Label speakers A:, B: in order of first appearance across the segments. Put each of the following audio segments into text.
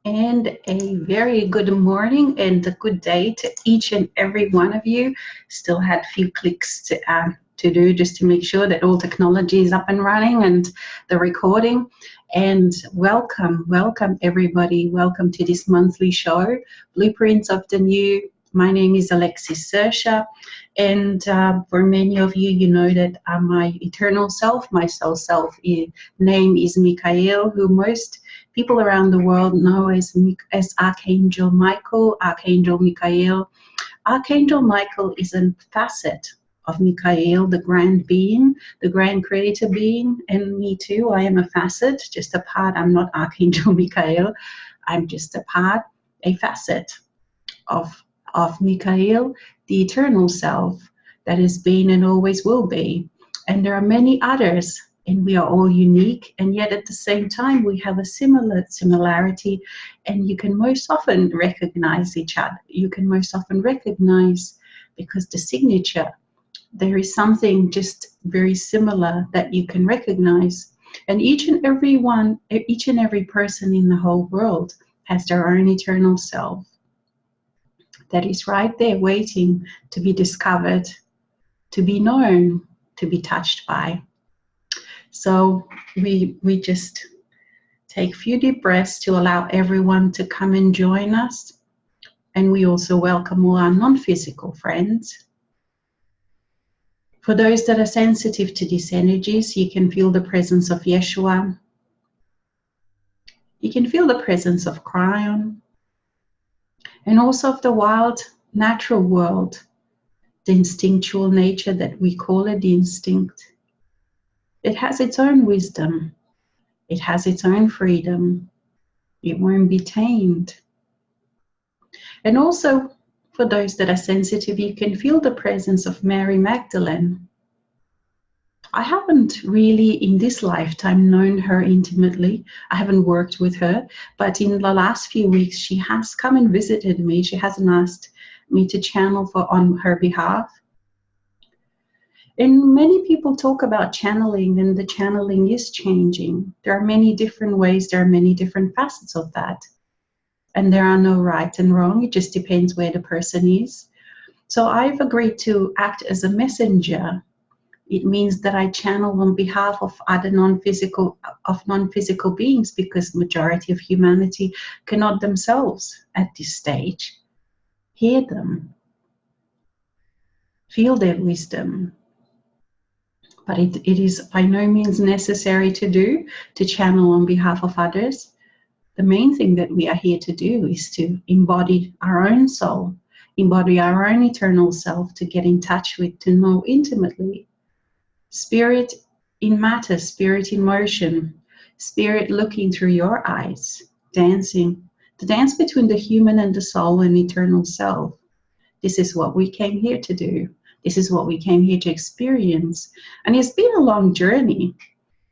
A: and a very good morning and a good day to each and every one of you. Still had a few clicks to do just to make sure that all technology is up and running and the recording. And welcome everybody. Welcome to this monthly show, Blueprints of the New. My name is Alexis Sersha, and for many of you, you know that my eternal self, my soul self, name is Michael, who most people around the world know as Archangel Michael, Archangel Michael. Archangel Michael is a facet of Michael, the grand being, the grand creator being, and me too. I am a facet, just a part. I'm not Archangel Michael. I'm just a part, a facet of Michael, the eternal self that has been and always will be. And there are many others, and we are all unique, and yet at the same time we have a similarity, and you can most often recognize each other. You can most often recognize, because the signature, there is something just very similar that you can recognize. And each and every person in the whole world has their own eternal self that is right there waiting to be discovered, to be known, to be touched by. So we just take a few deep breaths to allow everyone to come and join us. And we also welcome all our non-physical friends. For those that are sensitive to these energies, you can feel the presence of Yeshua. You can feel the presence of Cryon, and also of the wild natural world, the instinctual nature that we call it, the instinct. It has its own wisdom. It has its own freedom. It won't be tamed. And also, for those that are sensitive, you can feel the presence of Mary Magdalene. I haven't really in this lifetime known her intimately. I haven't worked with her, but in the last few weeks she has come and visited me. She hasn't asked me to channel on her behalf. And many people talk about channeling, and the channeling is changing. There are many different ways, there are many different facets of that. And there are no right and wrong, it just depends where the person is. So I've agreed to act as a messenger. It means that I channel on behalf of other non-physical beings, because the majority of humanity cannot themselves at this stage hear them, feel their wisdom. But it is by no means necessary to channel on behalf of others. The main thing that we are here to do is to embody our own soul, embody our own eternal self, to get in touch with, to know intimately. Spirit in matter, spirit in motion, spirit looking through your eyes, dancing, the dance between the human and the soul and eternal self. This is what we came here to do. This is what we came here to experience. And it's been a long journey.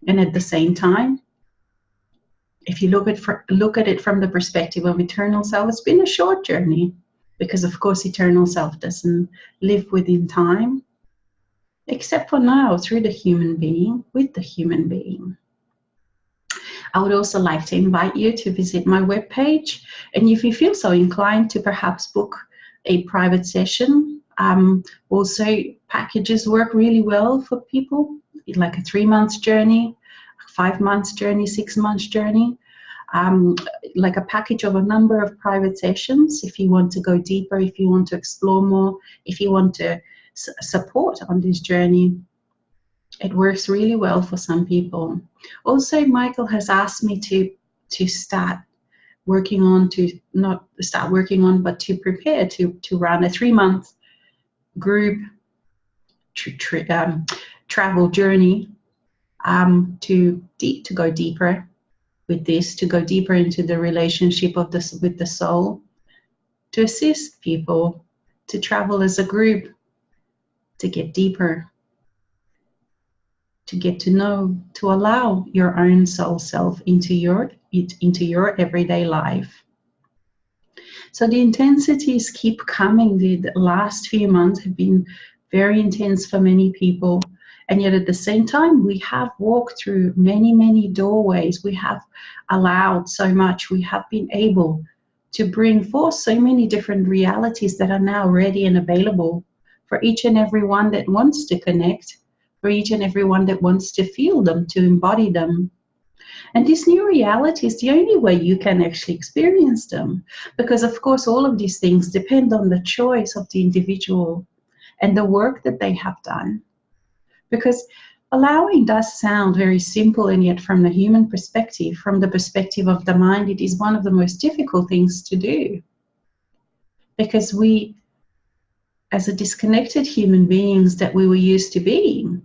A: And at the same time, if you look at it from the perspective of eternal self, it's been a short journey, because of course eternal self doesn't live within time, except for now, through the human being, with the human being. I would also like to invite you to visit my webpage, and if you feel so inclined, to perhaps book a private session. Also, packages work really well for people, like a 3-month journey, 5 months journey, 6 months journey, like a package of a number of private sessions. If you want to go deeper, if you want to explore more, if you want to support on this journey, it works really well for some people. Also, Michael has asked me to start working on, but to prepare to run a 3-month group travel journey, to go deeper with this, to go deeper into the relationship of this with the soul, to assist people to travel as a group, to get deeper, to get to know, to allow your own soul self into your everyday life. So the intensities keep coming. The last few months have been very intense for many people, And yet at the same time, we have walked through many, many doorways. We have allowed so much. We have been able to bring forth so many different realities that are now ready and available for each and every one that wants to connect, for each and every one that wants to feel them, to embody them. And this new reality is the only way you can actually experience them. Because, of course, all of these things depend on the choice of the individual and the work that they have done. Because allowing does sound very simple, and yet from the human perspective, from the perspective of the mind, it is one of the most difficult things to do. Because we, as a disconnected human beings that we were used to being,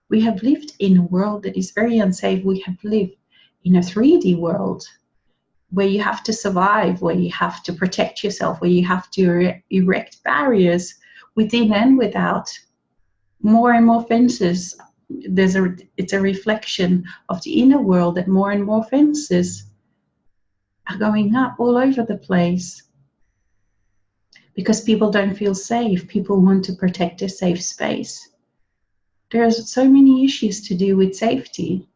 A: we have lived in a world that is very unsafe. We have lived in a 3D world where you have to survive, where you have to protect yourself, where you have to erect barriers within and without. More and more fences. It's a reflection of the inner world that more and more fences are going up all over the place. Because people don't feel safe. People want to protect a safe space. There's so many issues to do with safety.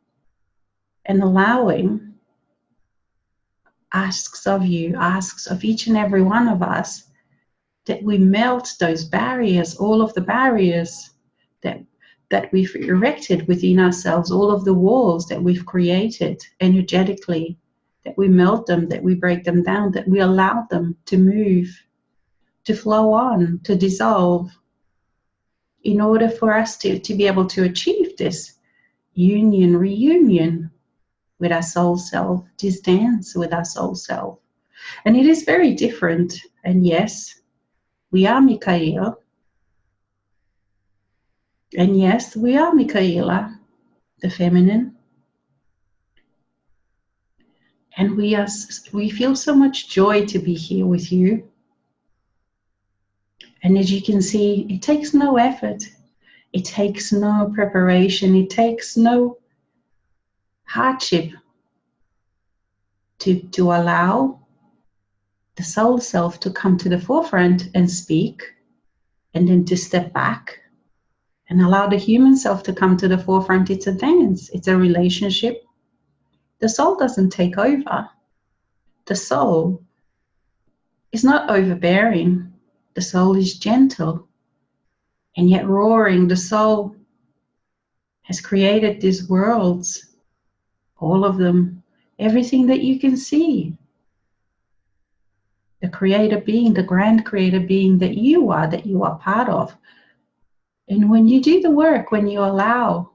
A: And allowing asks of you, asks of each and every one of us, that we melt those barriers, all of the barriers that we've erected within ourselves, all of the walls that we've created energetically, that we melt them, that we break them down, that we allow them to move, to flow on, to dissolve, in order for us to be able to achieve this union, reunion with our soul self, this dance with our soul self. And it is very different. And yes, we are Michael. And yes, we are Michaela, the feminine. And we feel so much joy to be here with you. And as you can see, it takes no effort. It takes no preparation. It takes no hardship to allow the soul self to come to the forefront and speak, and then to step back and allow the human self to come to the forefront. It's a dance. It's a relationship. The soul doesn't take over. The soul is not overbearing. The soul is gentle and yet roaring. The soul has created these worlds, all of them, everything that you can see. The creator being, the grand creator being that you are part of. And when you do the work, when you allow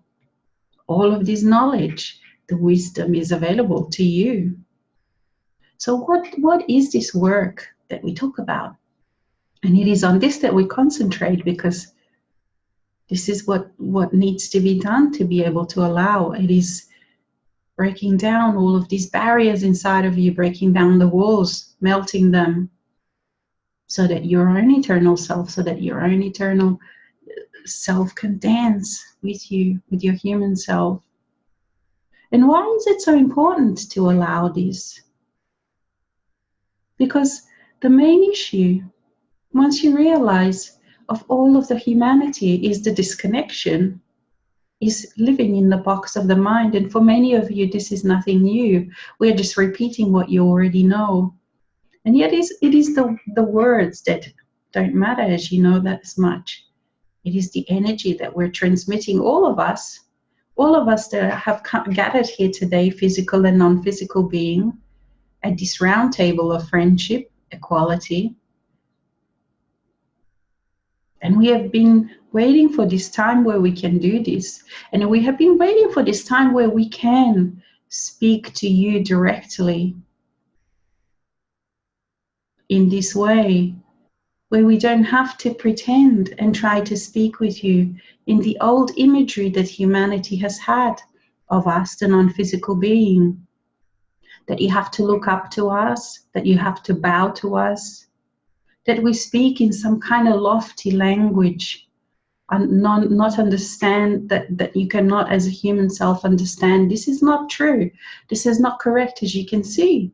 A: all of this knowledge, the wisdom is available to you. So what is this work that we talk about? And it is on this that we concentrate, because this is what needs to be done to be able to allow. It is breaking down all of these barriers inside of you, breaking down the walls, melting them, so that your own eternal self, so that your own eternal self can dance with you, with your human self. And why is it so important to allow this? Because the main issue, once you realize of all of the humanity, is the disconnection, is living in the box of the mind. And for many of you, this is nothing new. We're just repeating what you already know. And yet it is the words that don't matter, as you know that as much. It is the energy that we're transmitting, all of us that have gathered here today, physical and non-physical being, at this round table of friendship, equality. And we have been waiting for this time where we can do this. And we have been waiting for this time where we can speak to you directly in this way, where we don't have to pretend and try to speak with you in the old imagery that humanity has had of us, the non-physical being, that you have to look up to us, that you have to bow to us, that we speak in some kind of lofty language and not understand, that you cannot as a human self understand. This is not true. This is not correct, as you can see.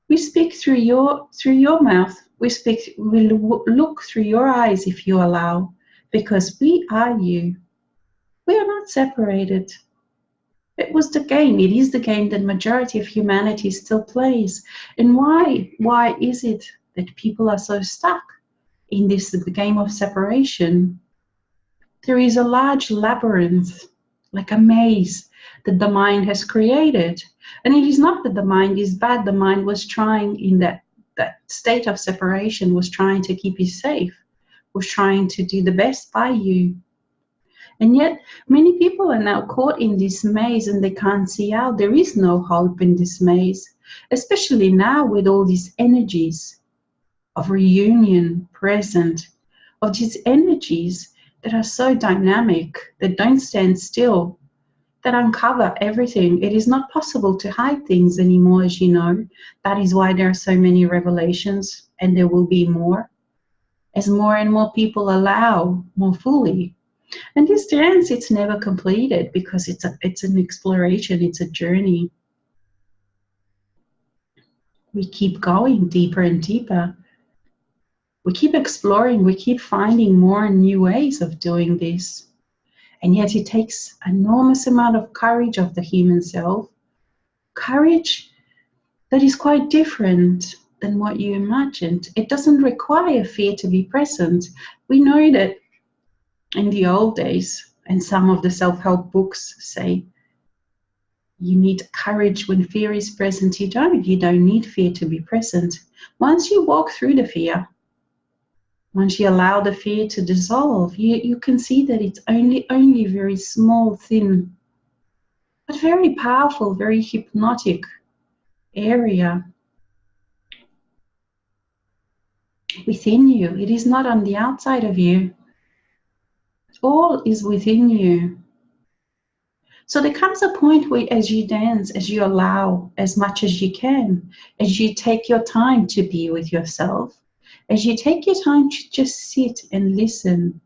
A: We speak through your mouth. We look through your eyes, if you allow, because we are you. We are not separated. It was the game. It is the game that majority of humanity still plays. And why? Why is it that people are so stuck in this game of separation? There is a large labyrinth, like a maze, that the mind has created. And it is not that the mind is bad. The mind was trying, in that state of separation, was trying to keep you safe, was trying to do the best by you. And yet, many people are now caught in this maze and they can't see out. There is no hope in this maze, especially now with all these energies of reunion present, of these energies that are so dynamic, that don't stand still, that uncover everything. It is not possible to hide things anymore, as you know. That is why there are so many revelations, and there will be more, as more and more people allow more fully. And this dance, it's never completed, because it's an exploration, it's a journey. We keep going deeper and deeper. We keep exploring, we keep finding more and new ways of doing this. And yet it takes an enormous amount of courage of the human self, courage that is quite different than what you imagined. It doesn't require fear to be present. We know that in the old days, and some of the self-help books say, you need courage when fear is present. You don't need fear to be present. Once you walk through the fear, once you allow the fear to dissolve, you can see that it's only very small, thin, but very powerful, very hypnotic area within you. It is not on the outside of you. All is within you. So there comes a point where, as you dance, as you allow as much as you can, as you take your time to be with yourself, as you take your time to just sit and listen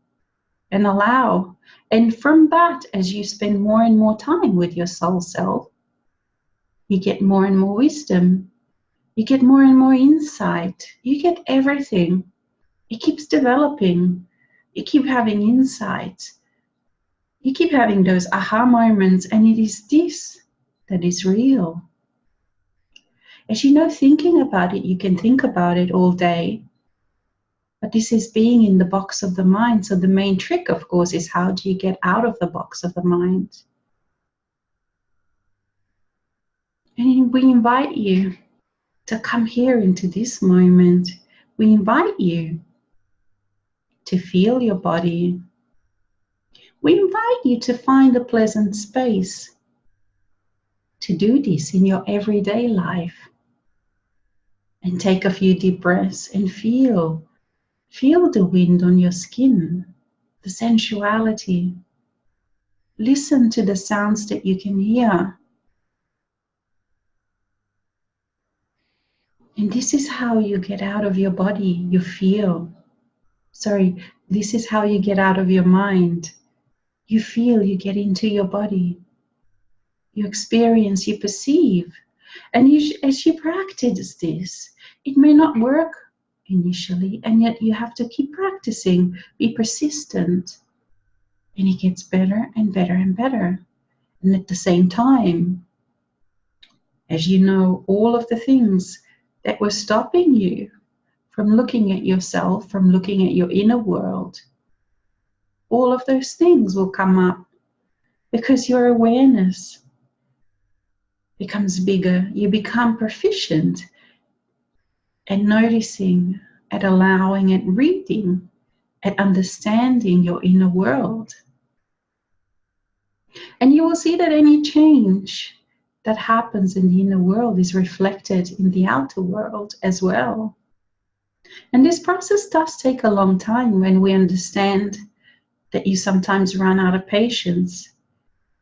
A: and allow, and from that, as you spend more and more time with your soul self, you get more and more wisdom, you get more and more insight, you get everything. It keeps developing, you keep having insights. You keep having those aha moments, and it is this that is real. As you know, thinking about it, you can think about it all day, but this is being in the box of the mind. So the main trick, of course, is how do you get out of the box of the mind? And we invite you to come here into this moment. We invite you to feel your body. We invite you to find a pleasant space to do this in your everyday life. And take a few deep breaths and feel the wind on your skin, the sensuality. Listen to the sounds that you can hear. And this is how you get out of your body. This is how you get out of your mind. You feel, you get into your body. You experience, you perceive. And as you practice this, it may not work initially, and yet you have to keep practicing, be persistent, and it gets better and better and better. And at the same time, as you know, all of the things that were stopping you from looking at yourself, from looking at your inner world, all of those things will come up because your awareness becomes bigger. You become proficient at noticing, at allowing, at reading, at understanding your inner world. And you will see that any change that happens in the inner world is reflected in the outer world as well. And this process does take a long time when we understand that you sometimes run out of patience.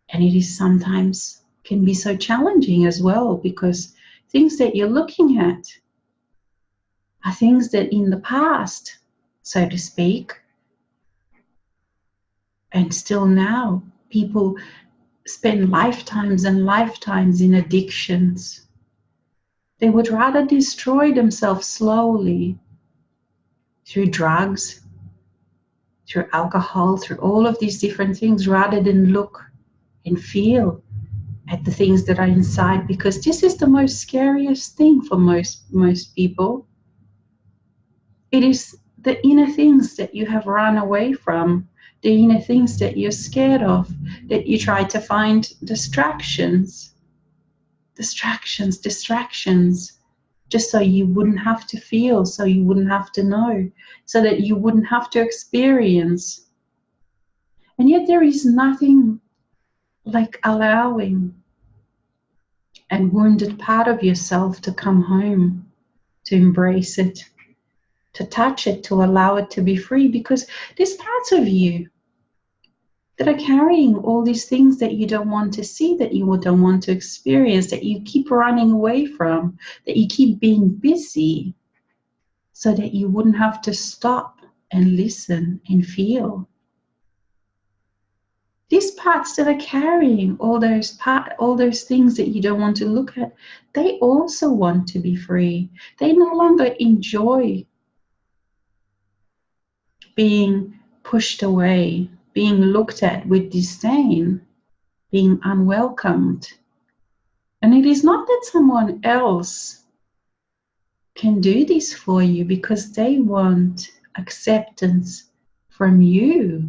A: And it is sometimes can be so challenging as well, because things that you're looking at are things that in the past, so to speak, and still now, people spend lifetimes and lifetimes in addictions. They would rather destroy themselves slowly through drugs, through alcohol, through all of these different things, rather than look and feel at the things that are inside, because this is the most scariest thing for most people. It is the inner things that you have run away from, the inner things that you're scared of, that you try to find distractions, just so you wouldn't have to feel, so you wouldn't have to know, so that you wouldn't have to experience. And yet there is nothing like allowing a wounded part of yourself to come home, to embrace it, to touch it, to allow it to be free, because there's parts of you that are carrying all these things that you don't want to see, that you don't want to experience, that you keep running away from, that you keep being busy, so that you wouldn't have to stop and listen and feel. These parts that are carrying all those things that you don't want to look at, they also want to be free. They no longer enjoy being pushed away, being looked at with disdain, being unwelcomed. And it is not that someone else can do this for you, because they want acceptance from you,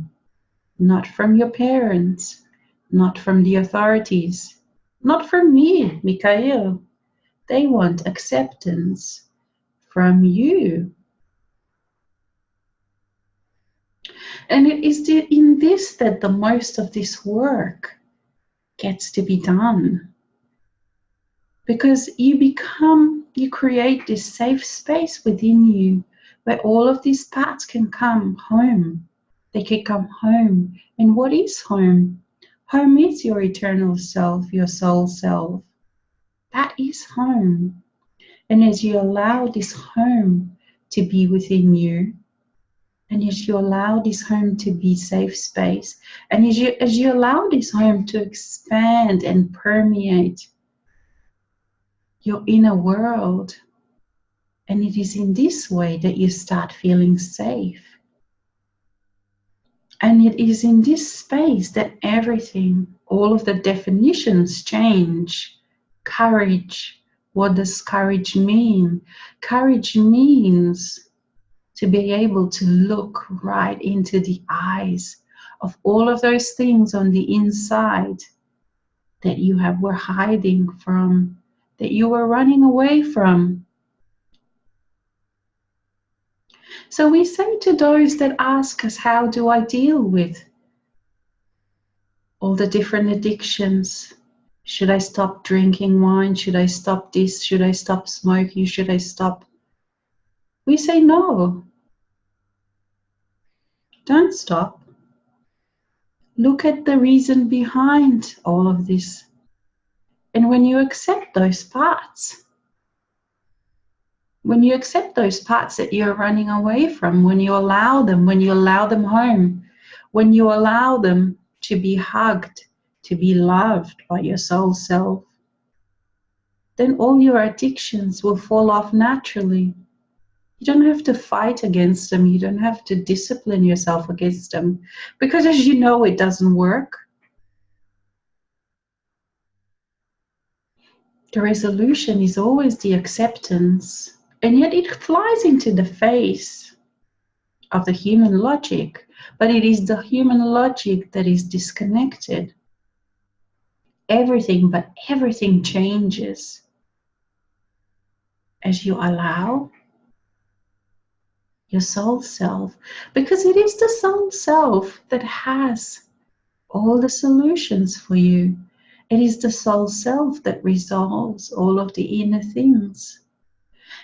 A: not from your parents, not from the authorities, not from me, Mikhail. They want acceptance from you. And it is in this that the most of this work gets to be done. Because you create this safe space within you where all of these parts can come home. They can come home. And what is home? Home is your eternal self, your soul self. That is home. And as you allow this home to be within you, and as you allow this home to be safe space, and as you allow this home to expand and permeate your inner world, and it is in this way that you start feeling safe. And it is in this space that everything, all of the definitions change. Courage. What does courage mean? Courage means to be able to look right into the eyes of all of those things on the inside that you were hiding from, that you were running away from. So we say to those that ask us, how do I deal with all the different addictions? Should I stop drinking wine? Should I stop this? Should I stop smoking? Should I stop? We say no. Don't stop. Look at the reason behind all of this. And when you accept those parts, that you're running away from, when you allow them home, when you allow them to be hugged, to be loved by your soul self, then all your addictions will fall off naturally. You don't have to fight against them. You don't have to discipline yourself against them, because as you know, it doesn't work. The resolution is always the acceptance, and yet it flies into the face of the human logic, but it is the human logic that is disconnected. Everything changes as you allow your soul self, because it is the soul self that has all the solutions for you. It is the soul self that resolves all of the inner things.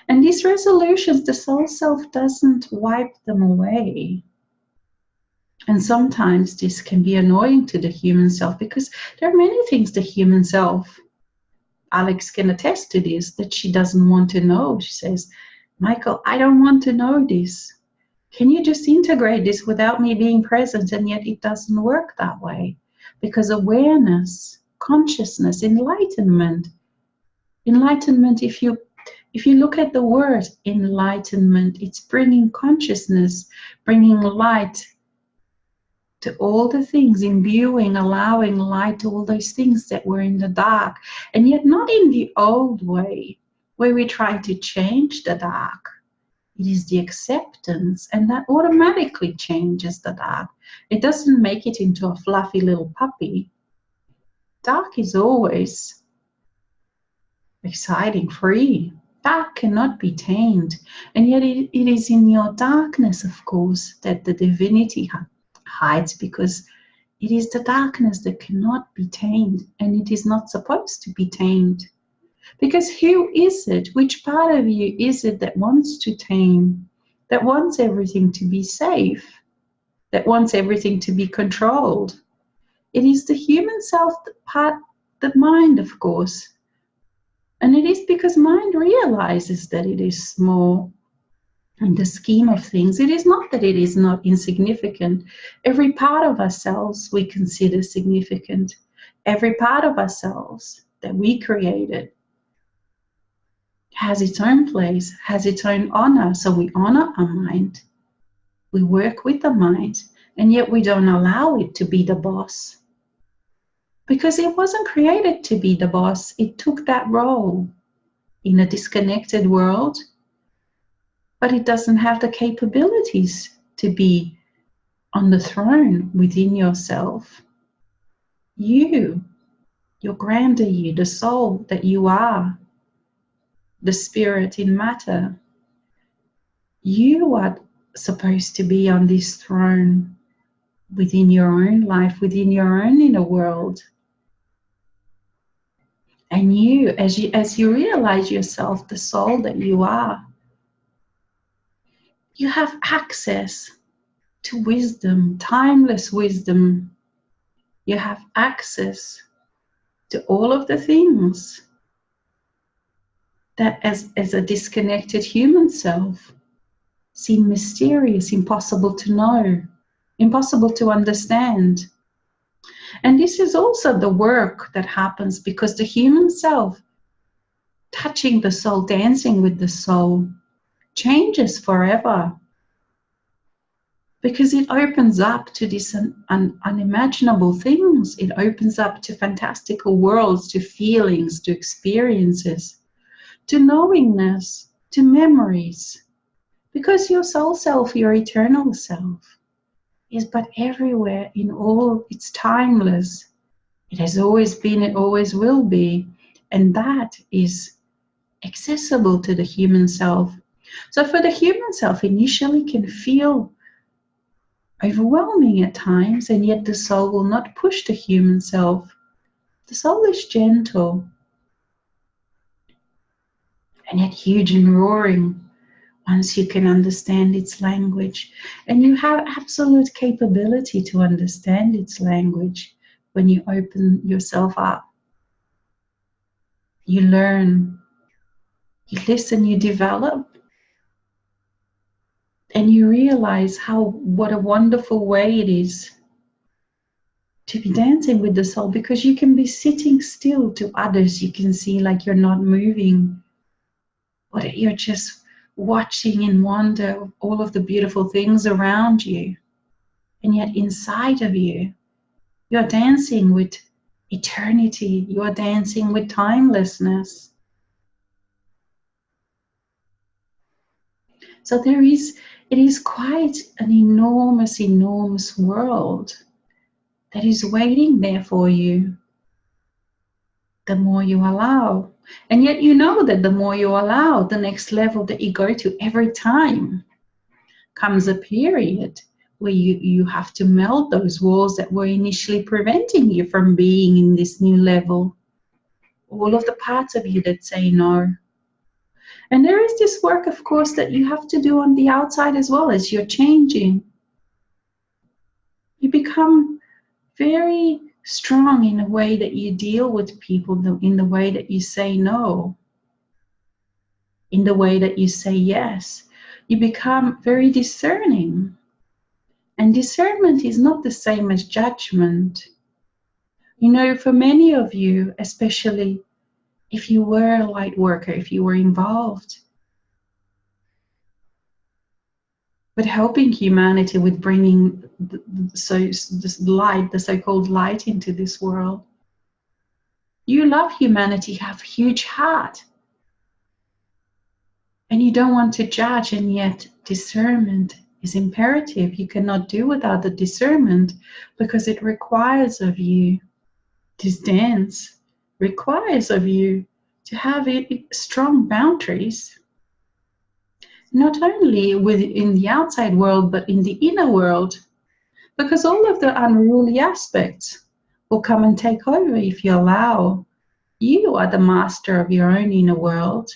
A: And these resolutions, the soul self doesn't wipe them away. And sometimes this can be annoying to the human self, because there are many things the human self, Alex can attest to this, that she doesn't want to know. She says, Michael, I don't want to know this. Can you just integrate this without me being present? And yet it doesn't work that way, because awareness, consciousness, enlightenment, if you look at the word enlightenment, it's bringing consciousness, bringing light to all the things, imbuing, allowing light to all those things that were in the dark, and yet not in the old way where we try to change the dark. It is the acceptance, and that automatically changes the dark. It doesn't make it into a fluffy little puppy. Dark is always exciting, free. Dark cannot be tamed, and yet it is in your darkness, of course, that the divinity hides, because it is the darkness that cannot be tamed, and it is not supposed to be tamed. Because who is it? Which part of you is it that wants to tame, that wants everything to be safe, that wants everything to be controlled? It is the human self part, the mind, of course. And it is because mind realizes that it is small in the scheme of things. It is not that it is not insignificant. Every part of ourselves we consider significant. Every part of ourselves that we created has its own place, has its own honor. So we honor our mind. We work with the mind, and yet we don't allow it to be the boss. Because it wasn't created to be the boss. It took that role in a disconnected world, but it doesn't have the capabilities to be on the throne within yourself. You, your grander you, the soul that you are, the spirit in matter, you are supposed to be on this throne within your own life, within your own inner world. And you, as you realize yourself, the soul that you are, you have access to wisdom, timeless wisdom. You have access to all of the things that as a disconnected human self seem mysterious, impossible to know, impossible to understand. And this is also the work that happens because the human self, touching the soul, dancing with the soul, changes forever. Because it opens up to these unimaginable things. It opens up to fantastical worlds, to feelings, to experiences, to knowingness, to memories. Because your soul self, your eternal self, is but everywhere in all. It's timeless. It has always been, it always will be. And that is accessible to the human self. So for the human self, initially can feel overwhelming at times, and yet the soul will not push the human self. The soul is gentle, and yet huge and roaring once you can understand its language. And you have absolute capability to understand its language when you open yourself up. You learn, you listen, you develop, and you realize what a wonderful way it is to be dancing with the soul, because you can be sitting still. To others you can see like you're not moving, but you're just watching in wonder all of the beautiful things around you, and yet inside of you you're dancing with eternity, you're dancing with timelessness. So it is quite an enormous world that is waiting there for you, the more you allow. And yet you know that the more you allow, the next level that you go to every time comes a period where you have to melt those walls that were initially preventing you from being in this new level. All of the parts of you that say no. And there is this work, of course, that you have to do on the outside as well. As you're changing, you become very strong in the way that you deal with people, in the way that you say no, in the way that you say yes. You become very discerning. And discernment is not the same as judgment. You know, for many of you, especially if you were a light worker, if you were involved but helping humanity with bringing this light, the so-called light, into this world. You love humanity, have a huge heart, and you don't want to judge, and yet discernment is imperative. You cannot do without the discernment, because it requires of you, this dance requires of you to have strong boundaries, not only within the outside world, but in the inner world, because all of the unruly aspects will come and take over if you allow. You are the master of your own inner world.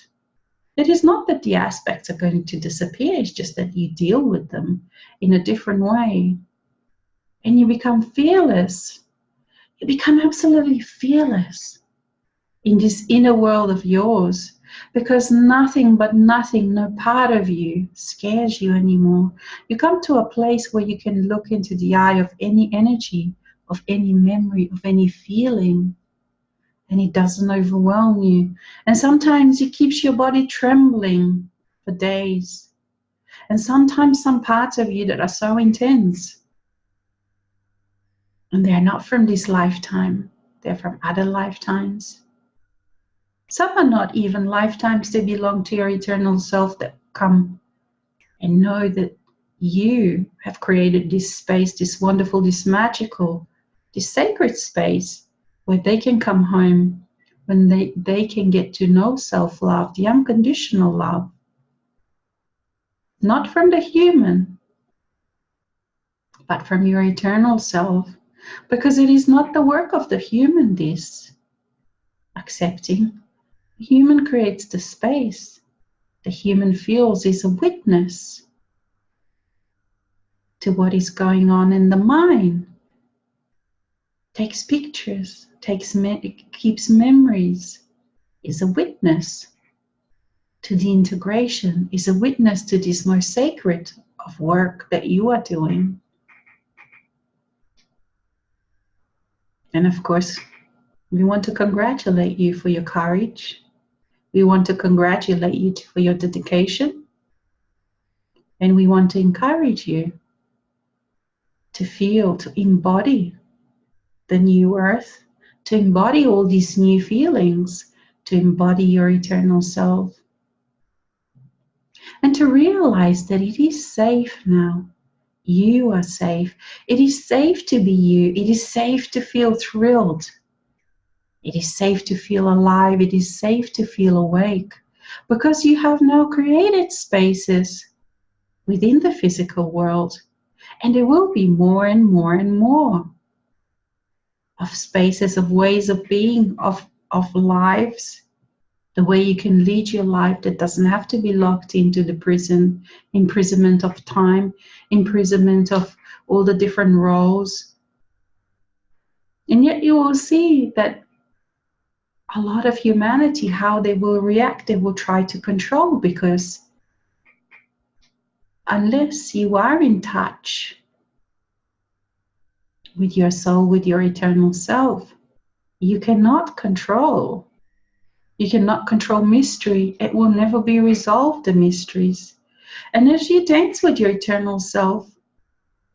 A: It is not that the aspects are going to disappear, it's just that you deal with them in a different way. And you become fearless. You become absolutely fearless in this inner world of yours, because nothing but nothing, no part of you scares you anymore. You come to a place where you can look into the eye of any energy, of any memory, of any feeling, and it doesn't overwhelm you. And sometimes it keeps your body trembling for days. And sometimes some parts of you that are so intense, and they're not from this lifetime, they're from other lifetimes. Some are not even lifetimes, they belong to your eternal self, that come and know that you have created this space, this wonderful, this magical, this sacred space where they can come home, when they can get to know self-love, the unconditional love. Not from the human, but from your eternal self. Because it is not the work of the human, this accepting. The human creates the space. The human feels, is a witness to what is going on in the mind. Takes pictures, keeps memories, is a witness to the integration, is a witness to this most sacred of work that you are doing. And of course, we want to congratulate you for your courage. We want to congratulate you for your dedication. And we want to encourage you to feel, to embody the new earth, to embody all these new feelings, to embody your eternal self. And to realize that it is safe now. You are safe. It is safe to be you. It is safe to feel thrilled. It is safe to feel alive. It is safe to feel awake, because you have now created spaces within the physical world, and there will be more and more and more of spaces, of ways of being, of lives, the way you can lead your life that doesn't have to be locked into the imprisonment of time, imprisonment of all the different roles. And yet you will see that a lot of humanity, how they will react, they will try to control, because unless you are in touch with your soul, with your eternal self, you cannot control. You cannot control mystery. It will never be resolved, the mysteries. And as you dance with your eternal self,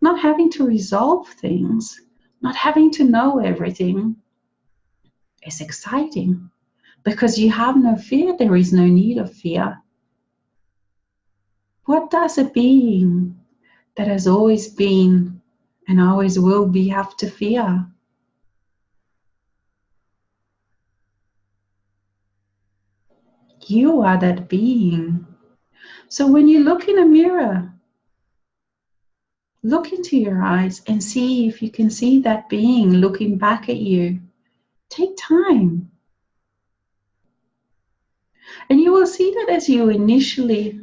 A: not having to resolve things, not having to know everything, is exciting, because you have no fear. There is no need of fear. What does a being that has always been and always will be have to fear? You are that being. So when you look in a mirror, look into your eyes and see if you can see that being looking back at you. Take time. And you will see that as you initially,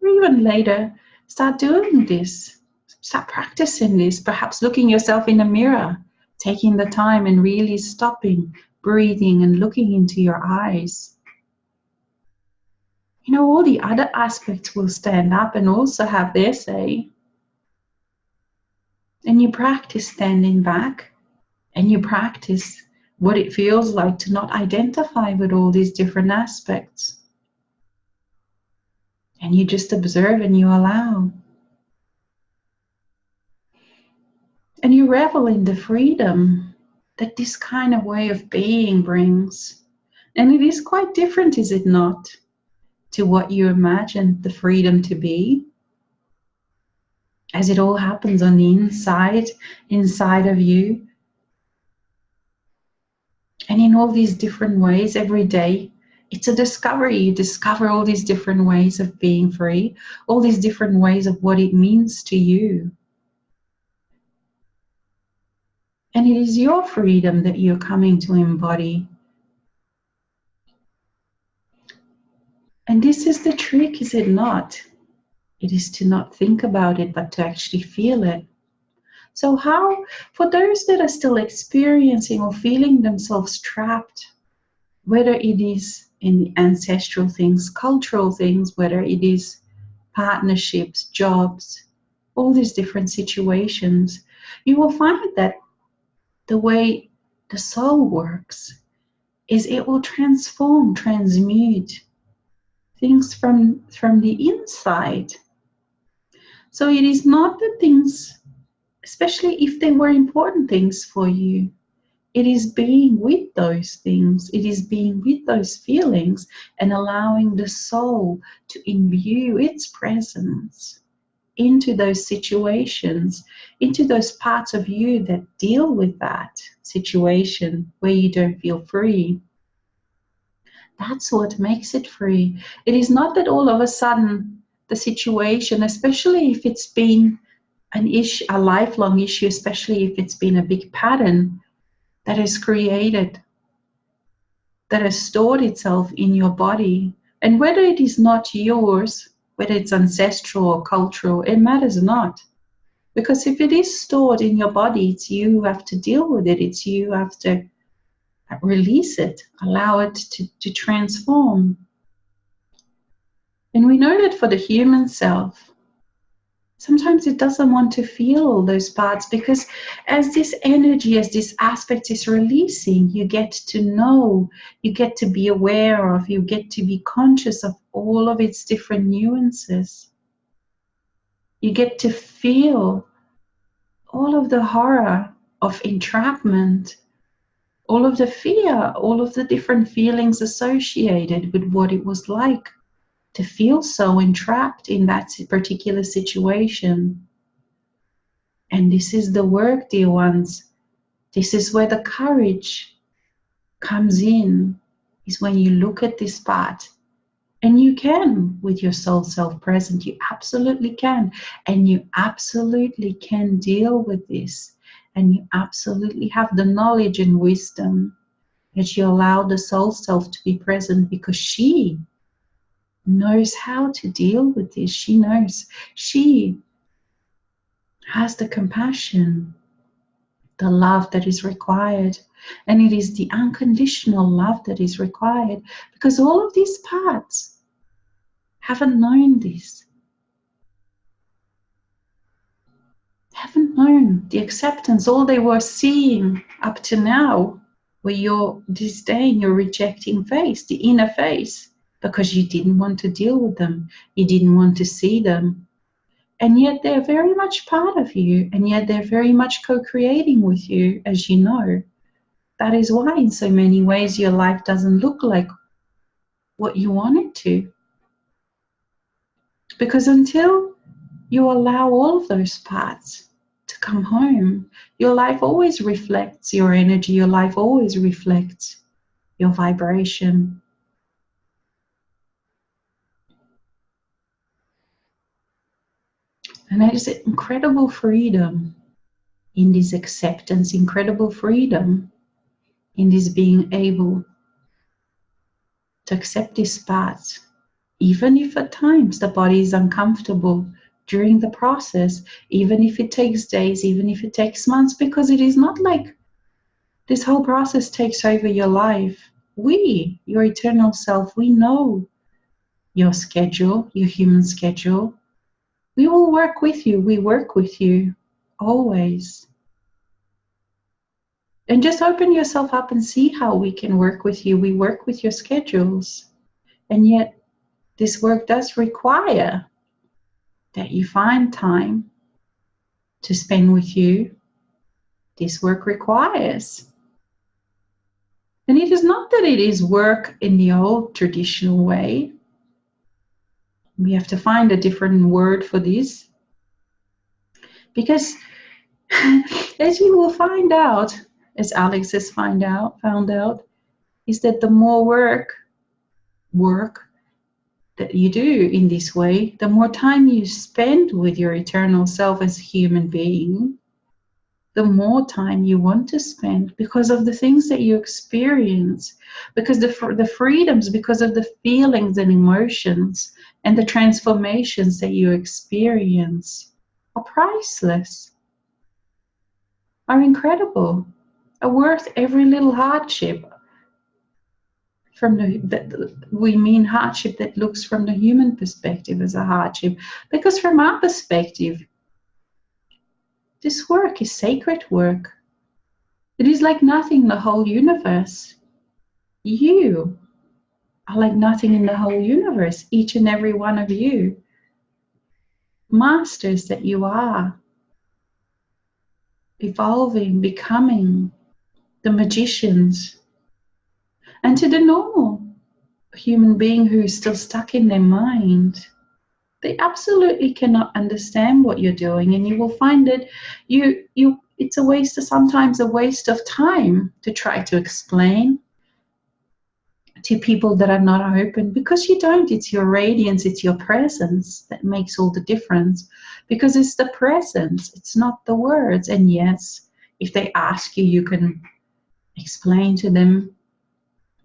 A: or even later, start doing this, start practicing this, perhaps looking yourself in the mirror, taking the time and really stopping, breathing and looking into your eyes. You know, all the other aspects will stand up and also have their say. And you practice standing back, and you practice what it feels like to not identify with all these different aspects. And you just observe and you allow. And you revel in the freedom that this kind of way of being brings. And it is quite different, is it not, to what you imagined the freedom to be, as it all happens on the inside of you. And in all these different ways every day, it's a discovery. You discover all these different ways of being free, all these different ways of what it means to you. And it is your freedom that you're coming to embody. And this is the trick, is it not? It is to not think about it, but to actually feel it. So how, for those that are still experiencing or feeling themselves trapped, whether it is in ancestral things, cultural things, whether it is partnerships, jobs, all these different situations, you will find that the way the soul works is it will transform, transmute things from the inside. So it is not the things, especially if they were important things for you, it is being with those things, it is being with those feelings and allowing the soul to imbue its presence into those situations, into those parts of you that deal with that situation where you don't feel free. That's what makes it free. It is not that all of a sudden the situation, especially if it's been an issue, a lifelong issue, especially if it's been a big pattern that is created, that has stored itself in your body, and whether it is not yours, whether it's ancestral or cultural, it matters not. Because if it is stored in your body, it's you who have to deal with it. It's you who have to release it, allow it to transform. And we know that for the human self, sometimes it doesn't want to feel all those parts, because as this energy, as this aspect is releasing, you get to know, you get to be aware of, you get to be conscious of all of its different nuances. You get to feel all of the horror of entrapment, all of the fear, all of the different feelings associated with what it was like to feel so entrapped in that particular situation. And this is the work, dear ones. This is where the courage comes in, is when you look at this part. And you can, with your soul self present, you absolutely can. And you absolutely can deal with this. And you absolutely have the knowledge and wisdom that you allow the soul self to be present, because she knows how to deal with this. She knows. She has the compassion, the love that is required. And it is the unconditional love that is required, because all of these parts haven't known this. Haven't known the acceptance. All they were seeing up to now were your disdain, your rejecting face, the inner face, because you didn't want to deal with them. You didn't want to see them. And yet they're very much part of you, and yet they're very much co-creating with you, as you know. That is why in so many ways your life doesn't look like what you want it to. Because until you allow all of those parts to come home, your life always reflects your energy, your life always reflects your vibration. And there is incredible freedom in this acceptance, incredible freedom in this being able to accept these parts, even if at times the body is uncomfortable during the process, even if it takes days, even if it takes months, because it is not like this whole process takes over your life. We, your eternal self, we know your schedule, your human schedule. We will work with you. We work with you always. And just open yourself up and see how we can work with you. We work with your schedules. And yet this work does require that you find time to spend with you, this work requires. And it is not that it is work in the old traditional way. We have to find a different word for this. Because as you will find out, as Alex has found out, is that the more work that you do in this way, the more time you spend with your eternal self as a human being, the more time you want to spend because of the things that you experience, because the freedoms, because of the feelings and emotions and the transformations that you experience are priceless, are incredible, are worth every little hardship. We mean hardship that looks from the human perspective as a hardship, because from our perspective, this work is sacred work. It is like nothing in the whole universe. You are like nothing in the whole universe, each and every one of you. Masters that you are, evolving, becoming the magicians. And to the normal human being who is still stuck in their mind, they absolutely cannot understand what you're doing, and you will find that it's sometimes a waste of time to try to explain to people that are not open, because you don't. It's your radiance, it's your presence that makes all the difference, because it's the presence, it's not the words. And yes, if they ask you, you can explain to them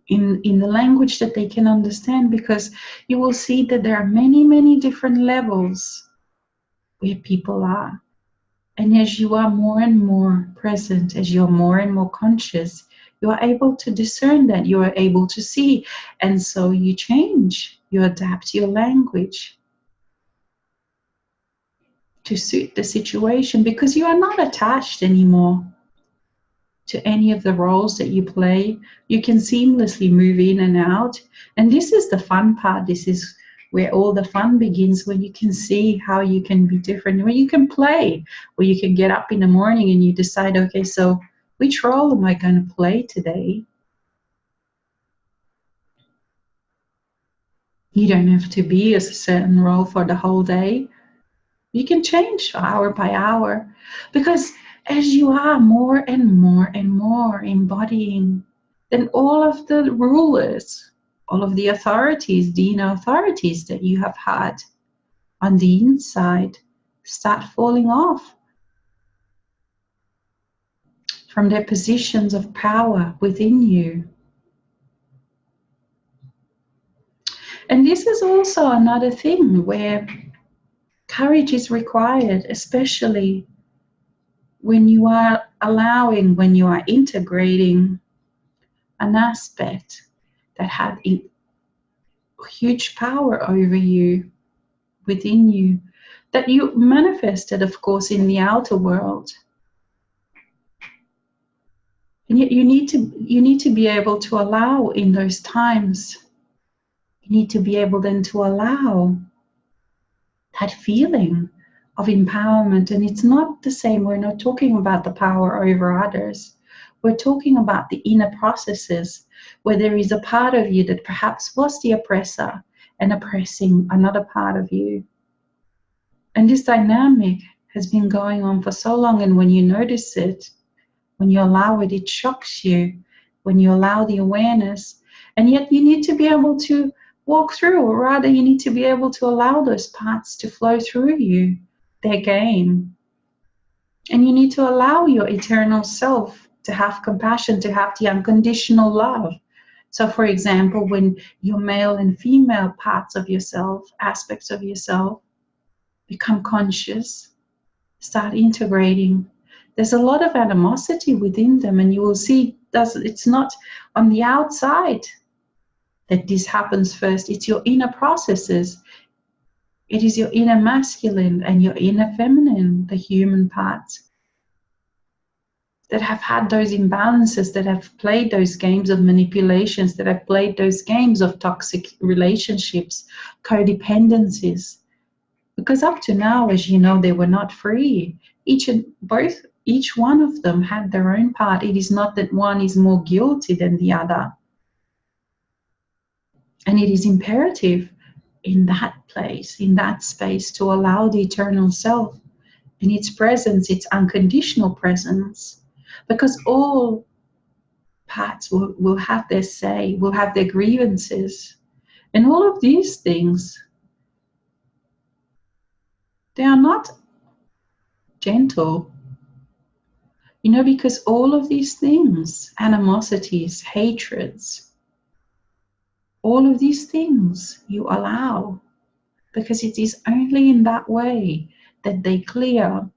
A: in the language that they can understand, because you will see that there are many different levels where people are. And as you are more and more present, as you're more and more conscious, you are able to discern that, you are able to see. And so you change, you adapt your language to suit the situation, because you are not attached anymore to any of the roles that you play. You can seamlessly move in and out. And this is the fun part. This is where all the fun begins, when you can see how you can be different, when you can play, where you can get up in the morning and you decide, okay, so which role am I going to play today? You don't have to be a certain role for the whole day. You can change hour by hour, because as you are more and more and more embodying, then all of the rulers, all of the authorities, the inner authorities that you have had on the inside, start falling off from their positions of power within you. And this is also another thing where courage is required, especially when you are allowing, when you are integrating an aspect that had huge power over you, within you, that you manifested, of course, in the outer world. And yet you need to be able to allow in those times. You need to be able then to allow that feeling of empowerment. And it's not the same. We're not talking about the power over others. We're talking about the inner processes where there is a part of you that perhaps was the oppressor and oppressing another part of you. And this dynamic has been going on for so long, and when you notice it, when you allow it, it shocks you, when you allow the awareness. And yet you need to be able to walk through, or rather you need to be able to allow those parts to flow through you, their game. And you need to allow your eternal self to have compassion, to have the unconditional love. So for example, when your male and female parts of yourself, aspects of yourself, become conscious, start integrating, there's a lot of animosity within them, and you will see it's not on the outside that this happens first. It's your inner processes. It is your inner masculine and your inner feminine, the human parts, that have had those imbalances, that have played those games of manipulations, that have played those games of toxic relationships, codependencies. Because up to now, as you know, they were not free. Both Each one of them had their own part. It is not that one is more guilty than the other. And it is imperative in that place, in that space, to allow the eternal self in its presence, its unconditional presence, because all parts will have their say, will have their grievances. And all of these things, they are not gentle, because all of these things, animosities, hatreds, all of these things you allow, because it is only in that way that they clear.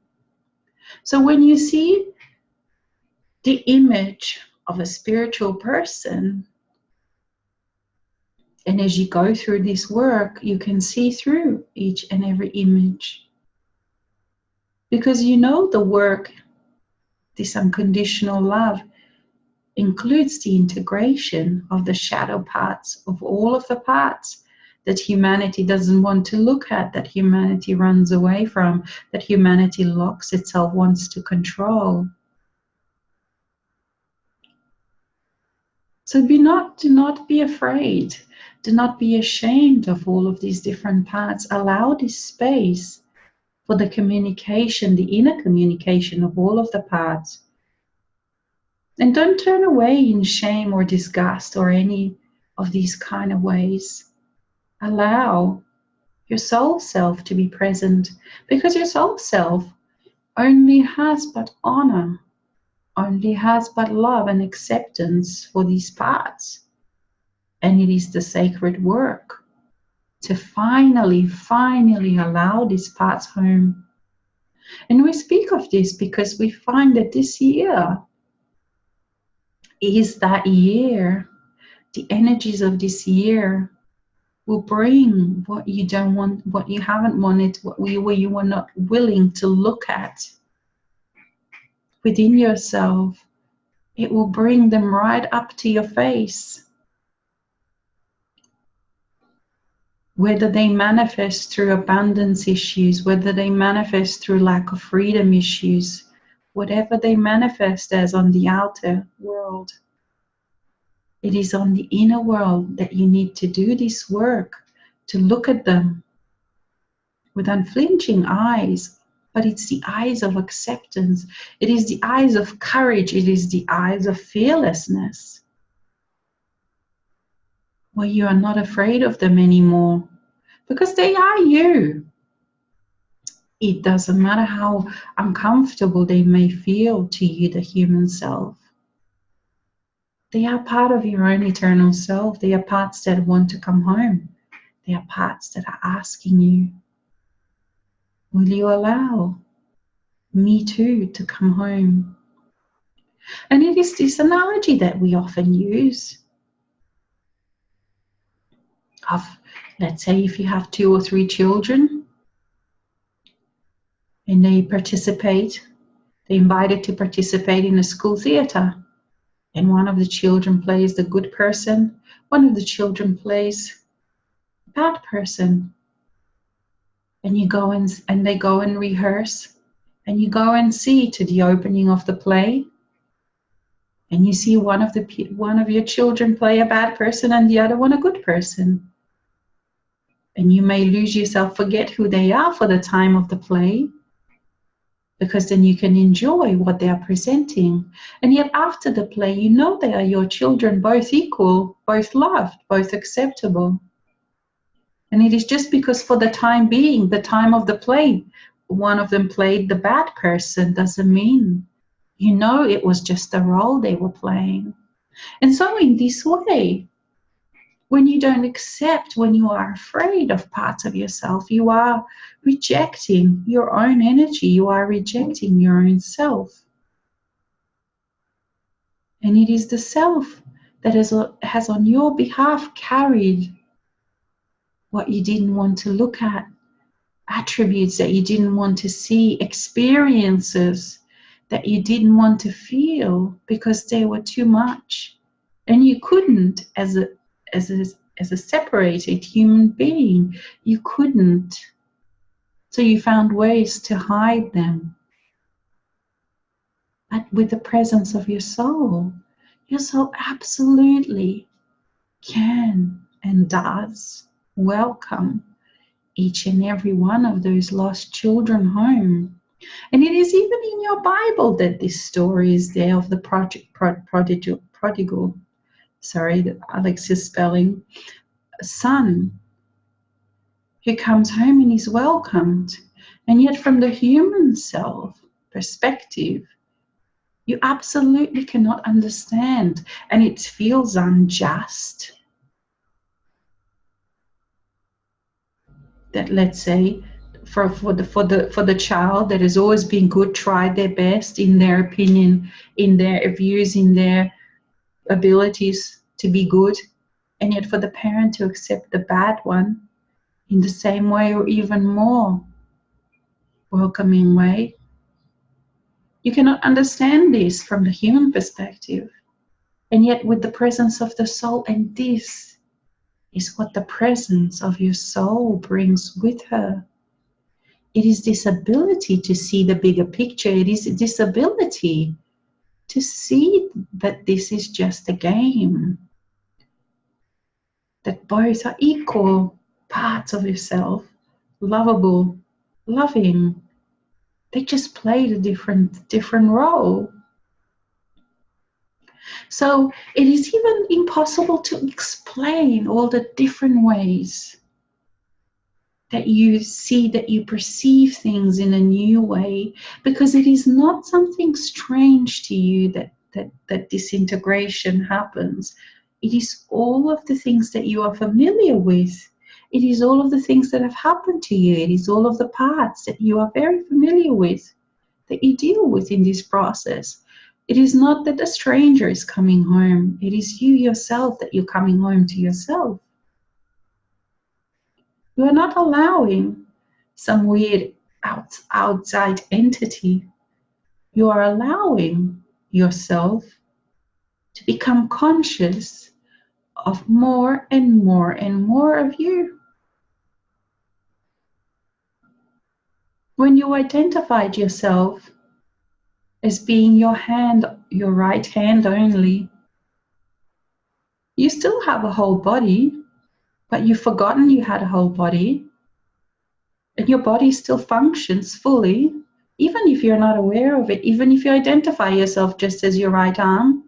A: So when you see the image of a spiritual person, and as you go through this work, you can see through each and every image. Because the work, this unconditional love, includes the integration of the shadow parts, of all of the parts that humanity doesn't want to look at, that humanity runs away from, that humanity locks itself, wants to control. So do not be afraid. Do not be ashamed of all of these different parts. Allow this space for the communication, the inner communication of all of the parts. And don't turn away in shame or disgust or any of these kind of ways. Allow your soul self to be present, because your soul self only has but honor, only has but love and acceptance for these parts. And it is the sacred work to finally allow these parts home. And we speak of this because we find that this year is that year. The energies of this year will bring what you don't want, what you haven't wanted, where you were not willing to look at within yourself. It will bring them right up to your face. Whether they manifest through abundance issues, whether they manifest through lack of freedom issues, whatever they manifest as on the outer world, it is on the inner world that you need to do this work, to look at them with unflinching eyes. But it's the eyes of acceptance. It is the eyes of courage. It is the eyes of fearlessness, where you are not afraid of them anymore, because they are you. It doesn't matter how uncomfortable they may feel to you, the human self. They are part of your own eternal self. They are parts that want to come home. They are parts that are asking you, will you allow me too to come home? And it is this analogy that we often use of, let's say, if you have 2 or 3 children and they're invited to participate in a school theater, and one of the children plays the good person, one of the children plays the bad person, and they go and rehearse, and you go and see to the opening of the play, and you see one of your children play a bad person and the other one a good person. And you may lose yourself, forget who they are for the time of the play, because then you can enjoy what they are presenting. And yet after the play, they are your children, both equal, both loved, both acceptable. And it is just because for the time being, the time of the play, one of them played the bad person, doesn't mean, it was just the role they were playing. And so in this way, when you don't accept, when you are afraid of parts of yourself, you are rejecting your own energy, you are rejecting your own self. And it is the self that has on your behalf carried what you didn't want to look at, attributes that you didn't want to see, experiences that you didn't want to feel because they were too much. And you couldn't, as a separated human being, you couldn't. So you found ways to hide them. But with the presence of your soul absolutely can and does welcome each and every one of those lost children home. And it is even in your Bible that this story is there of the prodigal, sorry, that Alex is spelling, a son who comes home and is welcomed. And yet from the human self perspective, you absolutely cannot understand, and it feels unjust that, let's say, for the child that has always been good, tried their best in their opinion, in their views, in their abilities to be good, and yet for the parent to accept the bad one in the same way or even more welcoming way. You cannot understand this from the human perspective. And yet with the presence of the soul, and this is what the presence of your soul brings with her. It is this ability to see the bigger picture. It is this ability to see that this is just a game, that both are equal parts of yourself, lovable, loving. They just played a different role. So it is even impossible to explain all the different ways that you see, that you perceive things in a new way, because it is not something strange to you that disintegration happens. It is all of the things that you are familiar with. It is all of the things that have happened to you. It is all of the parts that you are very familiar with, that you deal with in this process. It is not that a stranger is coming home. It is you yourself that you're coming home to yourself. You are not allowing some weird outside entity. You are allowing yourself to become conscious of more and more and more of you. When you identified yourself as being your hand, your right hand only, you still have a whole body, but you've forgotten you had a whole body, and your body still functions fully, even if you're not aware of it, even if you identify yourself just as your right arm.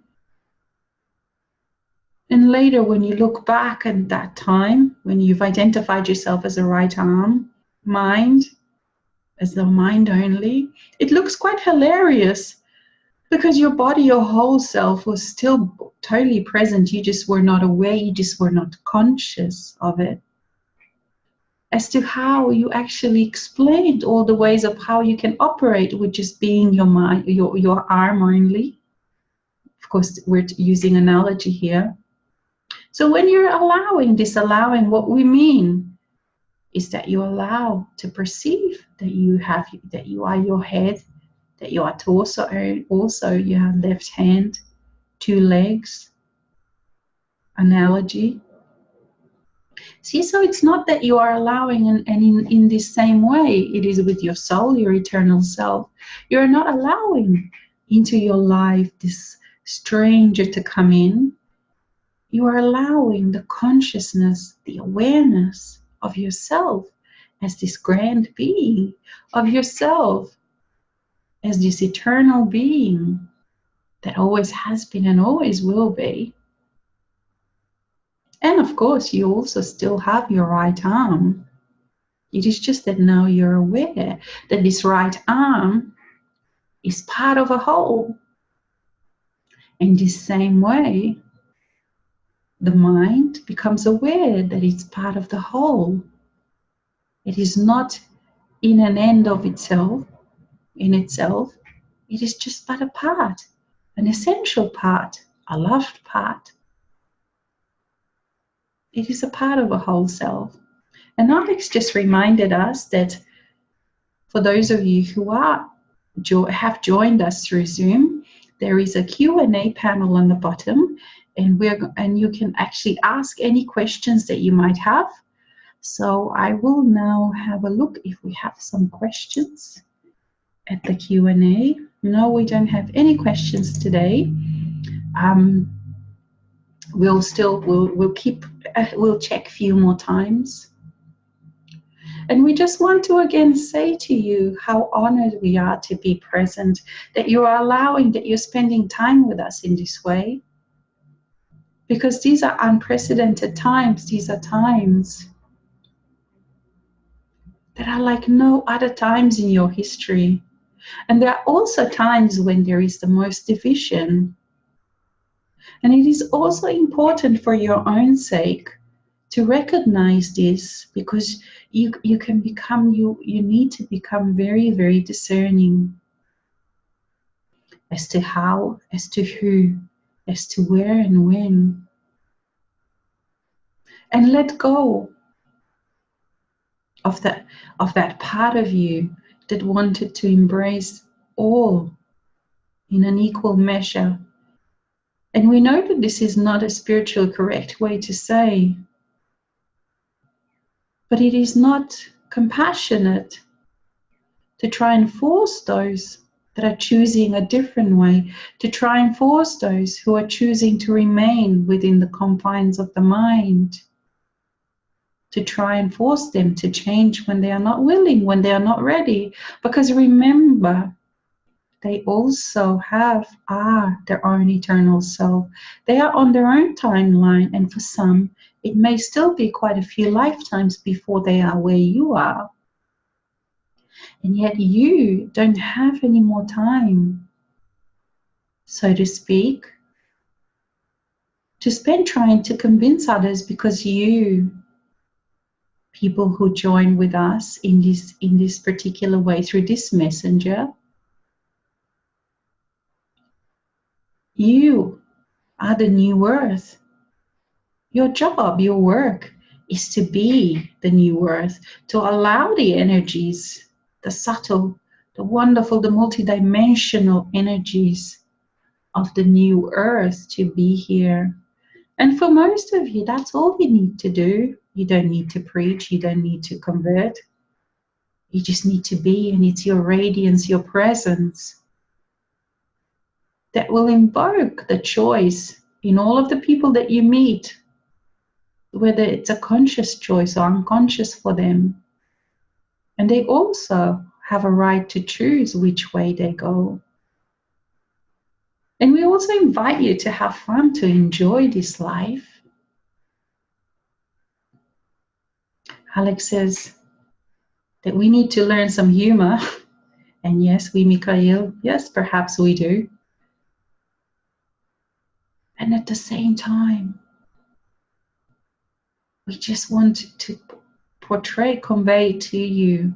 A: And later, when you look back at that time, when you've identified yourself as a right arm, mind, as the mind only, it looks quite hilarious, because your body, your whole self was still totally present. You just were not aware, you just were not conscious of it. As to how you actually explained all the ways of how you can operate with just being your mind, your arm only. Of course, we're using analogy here. So when you're disallowing, what we mean is that you allow to perceive that you are your head, that you are torso, also you have left hand, two legs, analogy. See, so it's not that you are allowing, and in this same way, it is with your soul, your eternal self. You're not allowing into your life this stranger to come in. You are allowing the consciousness, the awareness of yourself as this grand being, of yourself as this eternal being that always has been and always will be. And of course, you also still have your right arm. It is just that now you're aware that this right arm is part of a whole. In this same way, the mind becomes aware that it's part of the whole. It is not in an end of itself, in itself. It is just but a part, an essential part, a loved part. It is a part of a whole self. And Alex just reminded us that for those of you who have joined us through Zoom, there is a Q&A panel on the bottom, and you can actually ask any questions that you might have. So I will now have a look if we have some questions at the Q&A. No, we don't have any questions today. Um, we'll check a few more times. And we just want to again say to you how honored we are to be present, that you are allowing, that you're spending time with us in this way. Because these are unprecedented times. These are times that are like no other times in your history. And there are also times when there is the most division. And it is also important for your own sake to recognize this, because you can become, you need to become very, very discerning as to how, as to who, as to where and when. And let go of that part of you that wanted to embrace all in an equal measure. And we know that this is not a spiritual correct way to say, but it is not compassionate to try and force those that are choosing a different way, to try and force those who are choosing to remain within the confines of the mind, to try and force them to change when they are not willing, when they are not ready. Because remember, they also are their own eternal self. They are on their own timeline, and for some, it may still be quite a few lifetimes before they are where you are. And yet you don't have any more time, so to speak, to spend trying to convince others, because you, people who join with us in this particular way through this messenger, you are the new earth. Your job, your work is to be the new earth, to allow the energies, the subtle, the wonderful, the multidimensional energies of the new earth to be here. And for most of you, that's all you need to do. You don't need to preach, you don't need to convert. You just need to be, and it's your radiance, your presence that will invoke the choice in all of the people that you meet, whether it's a conscious choice or unconscious for them. And they also have a right to choose which way they go. And we also invite you to have fun, to enjoy this life. Alex says that we need to learn some humor. And yes, we, Mikhail, yes, perhaps we do. And at the same time, we just want to portray, convey to you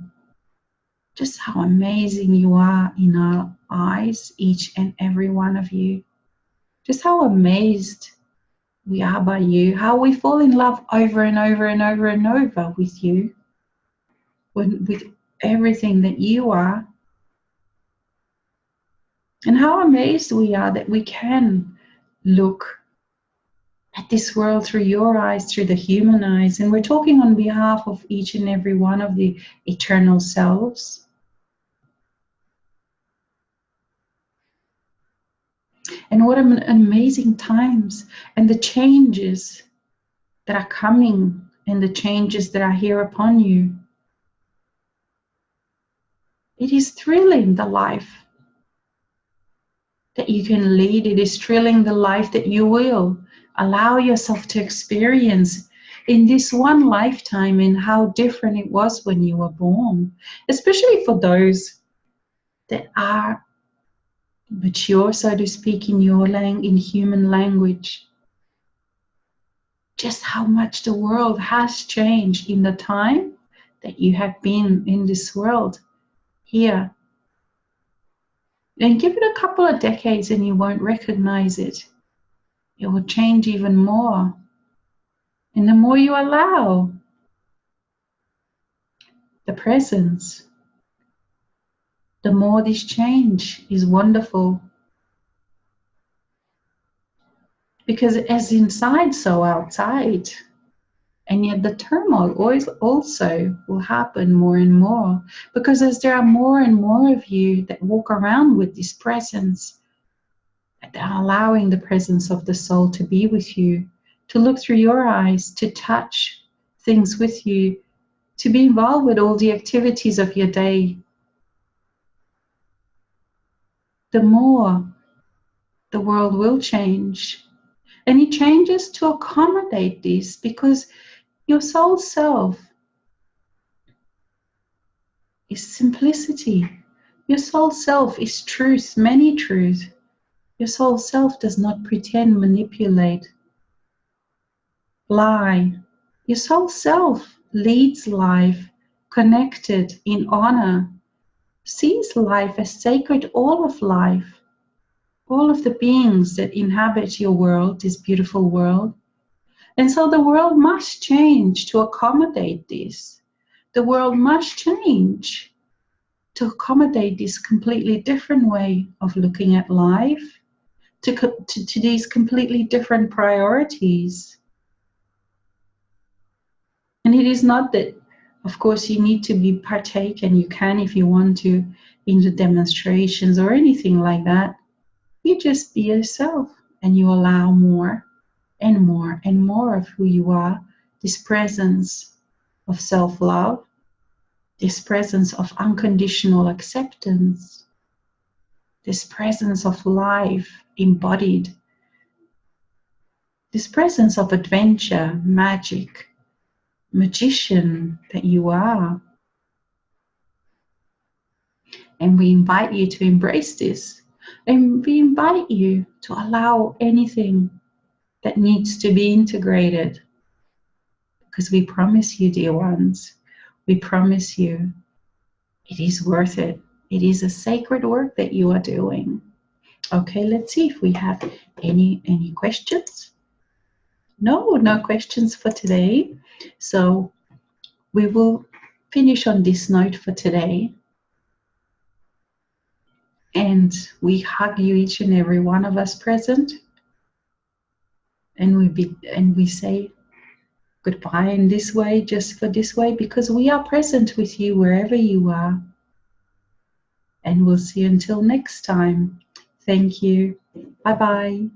A: just how amazing you are in our eyes, each and every one of you. Just how amazed we are by you, how we fall in love over and over and over and over with you, with everything that you are. And how amazed we are that we can look at this world through your eyes, through the human eyes. And we're talking on behalf of each and every one of the eternal selves. And what amazing times, and the changes that are coming, and the changes that are here upon you. It is thrilling, the life that you can lead. It is thrilling, the life that you will allow yourself to experience in this one lifetime, and how different it was when you were born, especially for those that are mature, so to speak, in your in human language. Just how much the world has changed in the time that you have been in this world here. And give it a couple of decades and you won't recognize it. It will change even more. And the more you allow the presence, the more this change is wonderful. Because as inside, so outside. And yet the turmoil always also will happen more and more, because as there are more and more of you that walk around with this presence, that are allowing the presence of the soul to be with you, to look through your eyes, to touch things with you, to be involved with all the activities of your day, the more the world will change. And it changes to accommodate this, because your soul self is simplicity. Your soul self is truth, many truths. Your soul self does not pretend, manipulate, lie. Your soul self leads life connected in honor, sees life as sacred, all of life, all of the beings that inhabit your world, this beautiful world. And so the world must change to accommodate this. The world must change to accommodate this completely different way of looking at life, to these completely different priorities. And it is not that, of course, you need to be partake, and you can if you want to, in the demonstrations or anything like that. You just be yourself, and you allow more and more and more of who you are, this presence of self-love, this presence of unconditional acceptance, this presence of life embodied, this presence of adventure, magic, magician that you are. And we invite you to embrace this. And we invite you to allow anything that needs to be integrated. Because we promise you, dear ones, we promise you it is worth it. It is a sacred work that you are doing. Okay, let's see if we have any questions. No questions for today. So we will finish on this note for today. And we hug you, each and every one of us present. And we say goodbye in this way, just for this way, because we are present with you wherever you are. And we'll see you until next time. Thank you. Bye-bye.